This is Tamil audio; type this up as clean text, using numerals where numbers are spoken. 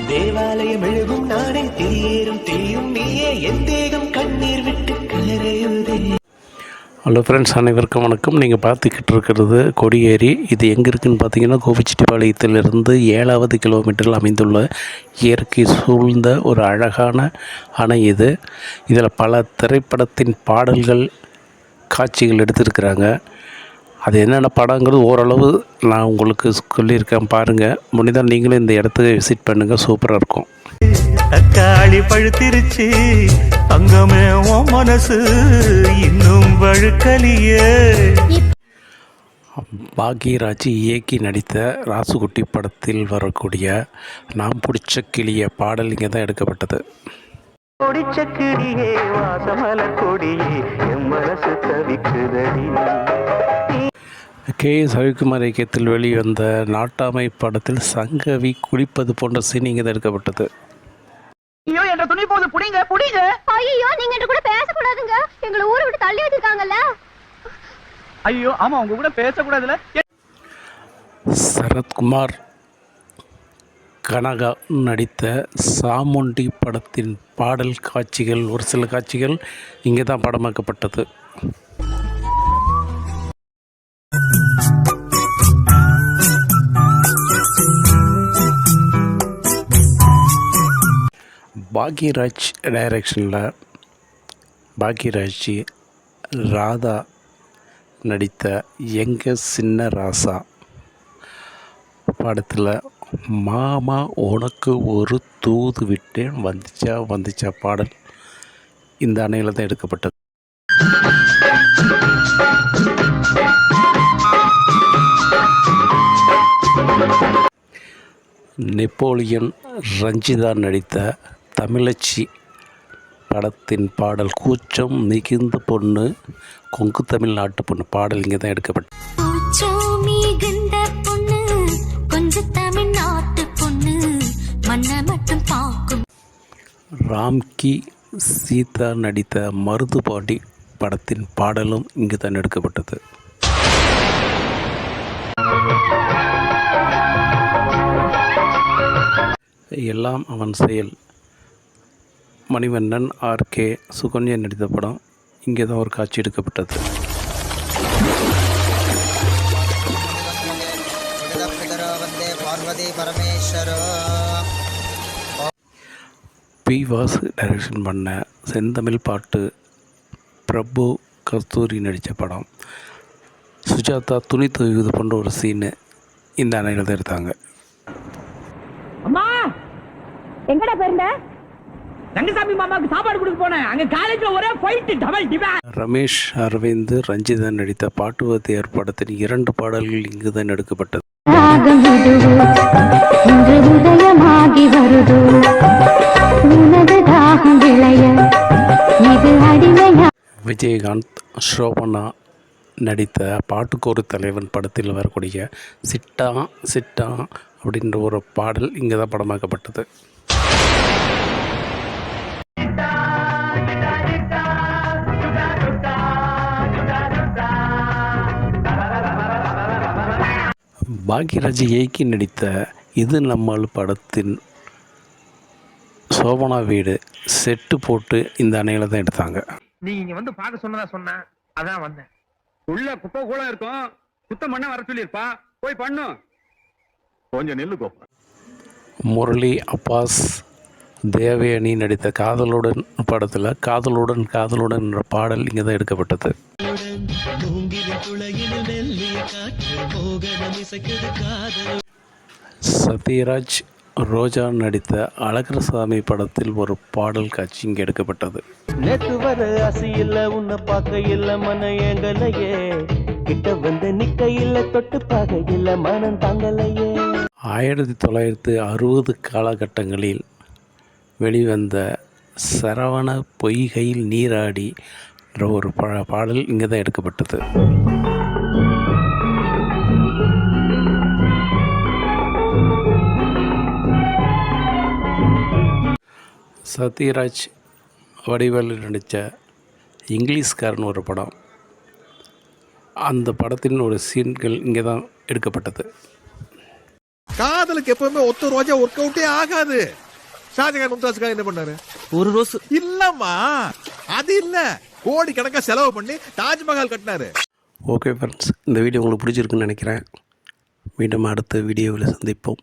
தேவாலயம் எழுதும் நானே திரியேறும் திரியும் நீயே என் தேகம் கண்ணீர் விட்டு கரையுதே. ஹலோ ஃப்ரெண்ட்ஸ், அனைவருக்கும் வணக்கம். நீங்கள் பார்த்துக்கிட்டு இருக்கிறது கொடியேரி. இது எங்கே இருக்குதுன்னு பார்த்தீங்கன்னா, கோபிச்செட்டிப்பாளையத்திலிருந்து 7வது கிலோமீட்டரில் அமைந்துள்ள இயற்கை சூழ்ந்த ஒரு அழகான அணை இது. இதில் பல திரைப்படத்தின் பாடல்கள் காட்சிகள் எடுத்திருக்கிறாங்க. அது என்னென்ன படங்கிறது ஓரளவு நான் உங்களுக்கு சொல்லியிருக்கேன். பாருங்கள், முடிந்தால் நீங்களும் இந்த இடத்துக்கு விசிட் பண்ணுங்கள். சூப்பராக இருக்கும். தக்காளி பழுத்திருச்சு தங்கமே உன் மனசு இன்னும் வழுக்கலியே. பாக்யராஜ் இயக்கி நடித்த ராசுகுட்டி படத்தில் வரக்கூடிய நாம் பிடிச்ச கிளிய பாடல் இங்கே தான் எடுக்கப்பட்டது. பிடிச்ச கிளியே வாசமல கொடியே என் மனசு தவிக்குதடி. கே.எஸ். ரவிக்குமார் இயக்கத்தில் வெளிவந்த நாட்டாமை படத்தில் சங்கவி குளிப்பது போன்ற சீன் இங்கே தான் எடுக்கப்பட்டது. ஐயோ, என்ற துணி போது புடிங்க புடிங்க. ஐயோ, நீங்க என்ற கூட பேசக்கூடாதுங்க. எங்களை ஊரை விட்டு தள்ளி வச்சிருக்காங்கல்ல. ஐயோ, ஆமா, உங்க கூட பேசக்கூடாதுல. சரத்குமார் கனகா நடித்த சாமுண்டி படத்தின் பாடல் காட்சிகள், ஒரு சில காட்சிகள் இங்கே தான் படமாக்கப்பட்டது. பாக்யராஜ் டைரக்ஷனில் பாக்யராஜ் ராதா நடித்த எங்க சின்ன ராசா படத்தில் மாமா உனக்கு ஒரு தூது விட்டேன் வந்துச்சா பாடல் இந்த அணையில் தான் எடுக்கப்பட்டது. நெப்போலியன் ரஞ்சிதா நடித்த தமிழச்சி படத்தின் பாடல் கூச்சம் மிகுந்த பொண்ணு கொங்கு தமிழ்நாட்டு பொண்ணு பாடல் இங்கே தான் எடுக்கப்பட்டது. ராம்கி சீதா நடித்த மருதுபாண்டி படத்தின் பாடலும் இங்கு தான் எடுக்கப்பட்டது. எல்லாம் அவன் செயல் மணிவண்ணன் ஆர்.கே. சுகன்யா நடித்த படம் இங்கே தான் ஒரு காட்சி எடுக்கப்பட்டது. பி. வாசு டைரக்ஷன் பண்ண செந்தமிழ் பாட்டு பிரபு கஸ்தூரி நடித்த படம் சுஜாதா துணி துவைவது போன்ற ஒரு சீனு இந்த அணையில் தான் எடுத்தாங்க. அம்மா, எங்கடா போயிருந்த? ரங்கசாமி மாமாவுக்கு சாப்பாடு கொடுக்க போனேன். அங்க காலேஜ்ல ஒரே fight, double demand. Ramesh Arvind Ranjitha நடித்த பாட்டுவத்தையர் படத்தின் 2 பாடல்கள் இங்கு தான் எடுக்கப்பட்டது. விஜயகாந்த் ஷோபனா நடித்த பாட்டுக்கோரு தலைவன் படத்தில் வரக்கூடிய சிட்டா சிட்டா அப்படின்ற ஒரு பாடல் இங்கே தான் படமாக்கப்பட்டது. பாக்யராஜ் இயக்கி நடித்த இது நம்மால் படத்தின் சோபனா வீடு செட்டு போட்டு இந்த அணையில் தான் எடுத்தாங்க. நீங்க இங்க வந்து பார்க்க சொன்னதா சொன்னேன், அதான் வந்தேன். உள்ள குப்பை கூட இருக்கும், சுத்தம் பண்ண வர சொல்லியிருப்பா, போய் பண்ணு. கொஞ்சம் நெல்லு கோப்பா. முரளி அப்பாஸ் தேவயானி நடித்த காதலுடன் படத்தில் காதலுடன் காதலுடன் என்ற பாடல் இங்கே தான் எடுக்கப்பட்டது. சத்யராஜ் ரோஜா நடித்த அழகர்சாமி படத்தில் ஒரு பாடல் காட்சி இங்கே எடுக்கப்பட்டது. நேத்து வர ஆசை இல்ல உன்னை பார்க்க இல்ல மன ஏங்கலையே, கிட்ட வந்து நிக்க இல்ல தொட்டு பார்க்க இல்ல மனம் தாங்கலையே. 1960 காலகட்டங்களில் வெளிவந்த சரவண பொய்கையில் நீராடி என்ற ஒரு பாடல் இங்கே தான் எடுக்கப்பட்டது. சத்யராஜ் வடிவேலு நடித்த இங்கிலீஷ்காரன் ஒரு படம், அந்த படத்தின் ஒரு சீன்கள் இங்கே தான் எடுக்கப்பட்டது. காதலுக்கு எப்பவுமே ஒத்த ரோஜா ஒர்க் அவுட்டே ஆகாது. ஷாஜகான் மும்தாஜுக்காக என்ன பண்ணாரு? ஒரு ரோஸ் இல்லம்மா, அது இல்ல, கோடி கணக்கா செலவு பண்ணி தாஜ்மஹால் கட்டினாரு. ஓகே ஃப்ரெண்ட்ஸ், இந்த வீடியோ உங்களுக்கு பிடிச்சிருக்குன்னு நினைக்கிறேன். மீண்டும் அடுத்த வீடியோவில் சந்திப்போம்.